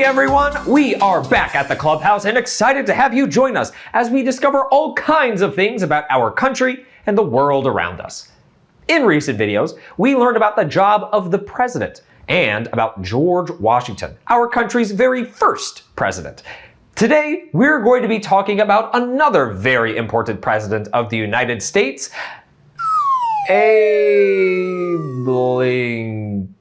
everyone, we are back at the clubhouse and excited to have you join us as we discover all kinds of things about our country and the world around us. In recent videos, we learned about the job of the president and about George Washington, our country's very first president. Today, we're going to be talking about another very important president of the United States, Abe Lincoln.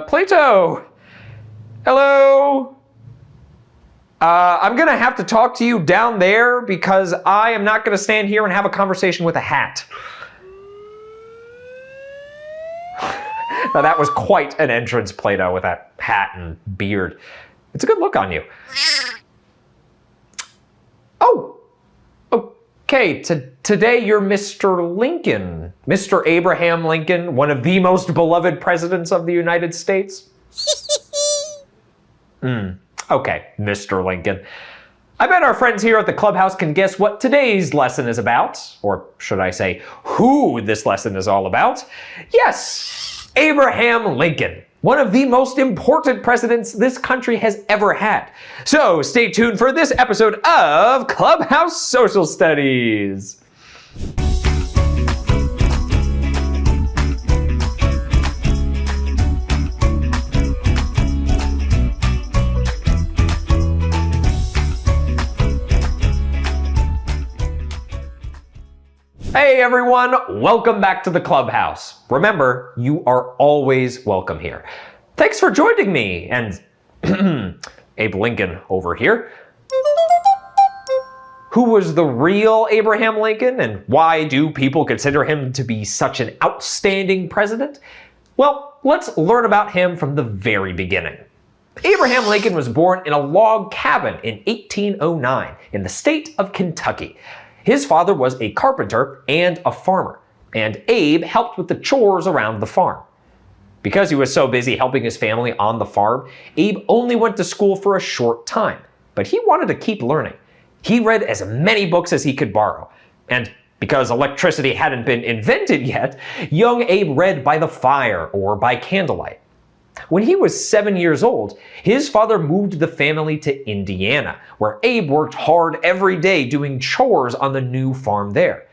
Plato! Hello? I'm gonna have to talk to you down there because I am not gonna stand here and have a conversation with a hat. Now that was quite an entrance, Plato, with that hat and beard. It's a good look on you. Oh! Okay, today you're Mr. Lincoln. Mr. Abraham Lincoln, one of the most beloved presidents of the United States. Okay, Mr. Lincoln. I bet our friends here at the clubhouse can guess what today's lesson is about, or should I say, who this lesson is all about. Yes, Abraham Lincoln, one of the most important presidents this country has ever had. So stay tuned for this episode of Clubhouse Social Studies. Hey everyone, welcome back to the clubhouse. Remember, you are always welcome here. Thanks for joining me and Abe Lincoln over here. Who was the real Abraham Lincoln and why do people consider him to be such an outstanding president? Well, let's learn about him from the very beginning. Abraham Lincoln was born in a log cabin in 1809 in the state of Kentucky. His father was a carpenter and a farmer, and Abe helped with the chores around the farm. Because he was so busy helping his family on the farm, Abe only went to school for a short time, but he wanted to keep learning. He read as many books as he could borrow, and because electricity hadn't been invented yet, young Abe read by the fire or by candlelight. When he was 7 years old, his father moved the family to Indiana, where Abe worked hard every day doing chores on the new farm there.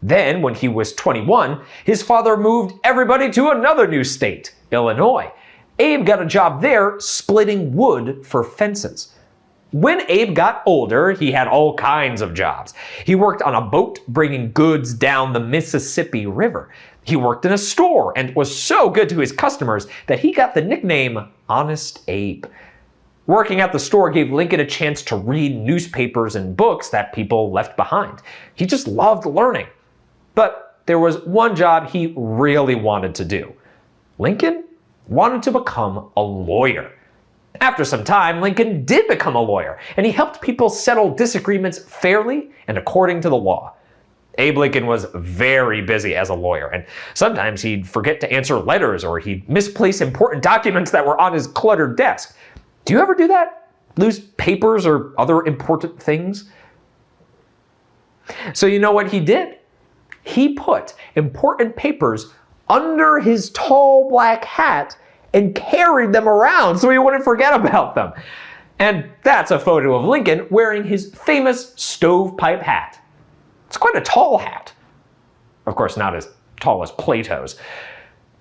Then, when he was 21, his father moved everybody to another new state, Illinois. Abe got a job there splitting wood for fences. When Abe got older, he had all kinds of jobs. He worked on a boat bringing goods down the Mississippi River. He worked in a store and was so good to his customers that he got the nickname Honest Abe. Working at the store gave Lincoln a chance to read newspapers and books that people left behind. He just loved learning. But there was one job he really wanted to do. Lincoln wanted to become a lawyer. After some time, Lincoln did become a lawyer, and he helped people settle disagreements fairly and according to the law. Abe Lincoln was very busy as a lawyer, and sometimes he'd forget to answer letters or he'd misplace important documents that were on his cluttered desk. Do you ever do that? Lose papers or other important things? So you know what he did? He put important papers under his tall black hat and carried them around so he wouldn't forget about them. And that's a photo of Lincoln wearing his famous stovepipe hat. It's quite a tall hat. Of course, not as tall as Plato's.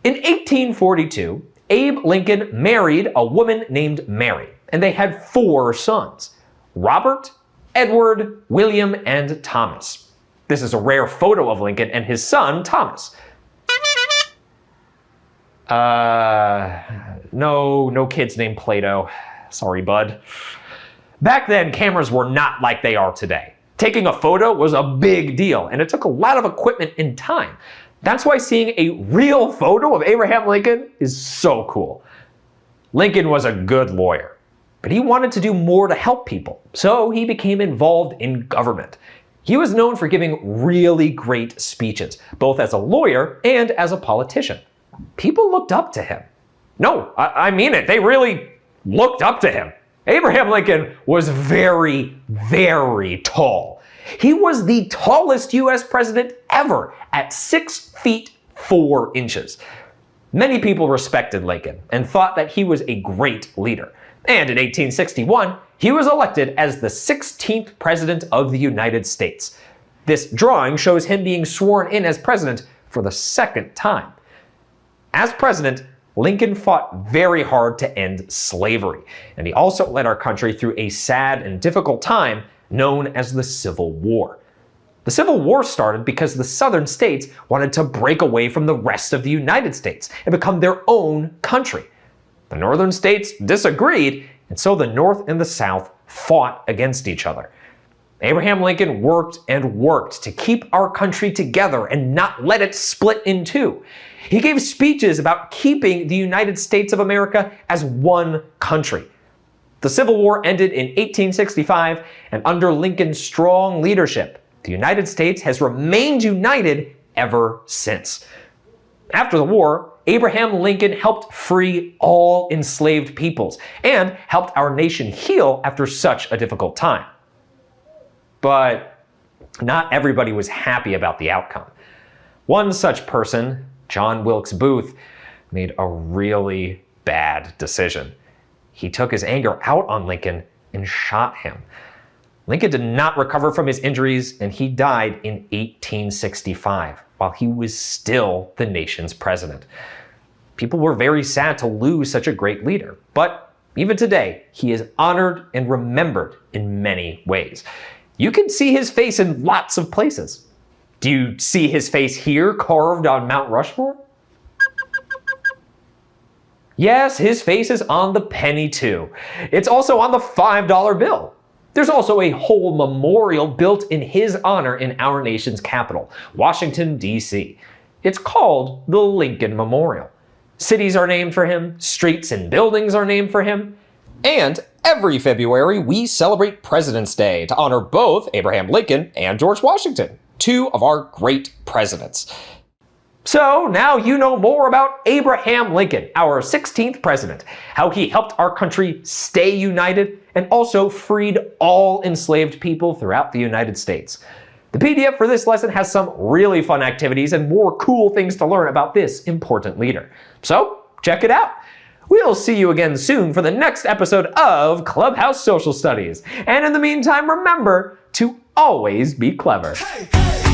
In 1842, Abe Lincoln married a woman named Mary, and they had 4 sons: Robert, Edward, William, and Thomas. This is a rare photo of Lincoln and his son, Thomas. No kids named Plato. Sorry, bud. Back then, cameras were not like they are today. Taking a photo was a big deal, and it took a lot of equipment and time. That's why seeing a real photo of Abraham Lincoln is so cool. Lincoln was a good lawyer, but he wanted to do more to help people, so he became involved in government. He was known for giving really great speeches, both as a lawyer and as a politician. People looked up to him. No, I mean it, they really looked up to him. Abraham Lincoln was very, very tall. He was the tallest U.S. president ever at 6 feet 4 inches. Many people respected Lincoln and thought that he was a great leader. And in 1861, he was elected as the 16th president of the United States. This drawing shows him being sworn in as president for the second time. As president, Lincoln fought very hard to end slavery, and he also led our country through a sad and difficult time known as the Civil War. The Civil War started because the southern states wanted to break away from the rest of the United States and become their own country. The northern states disagreed, and so the North and the South fought against each other. Abraham Lincoln worked and worked to keep our country together and not let it split in two. He gave speeches about keeping the United States of America as one country. The Civil War ended in 1865, and under Lincoln's strong leadership, the United States has remained united ever since. After the war, Abraham Lincoln helped free all enslaved peoples and helped our nation heal after such a difficult time. But not everybody was happy about the outcome. One such person, John Wilkes Booth, made a really bad decision. He took his anger out on Lincoln and shot him. Lincoln did not recover from his injuries, and he died in 1865 while he was still the nation's president. People were very sad to lose such a great leader, but even today, he is honored and remembered in many ways. You can see his face in lots of places. Do you see his face here carved on Mount Rushmore? Yes, his face is on the penny too. It's also on the $5 bill. There's also a whole memorial built in his honor in our nation's capital, Washington, D.C. It's called the Lincoln Memorial. Cities are named for him, streets and buildings are named for him. And every February, we celebrate President's Day to honor both Abraham Lincoln and George Washington, two of our great presidents. So now you know more about Abraham Lincoln, our 16th president, how he helped our country stay united and also freed all enslaved people throughout the United States. The PDF for this lesson has some really fun activities and more cool things to learn about this important leader. So check it out. We'll see you again soon for the next episode of Clubhouse Social Studies. And in the meantime, remember to always be clever. Hey, hey.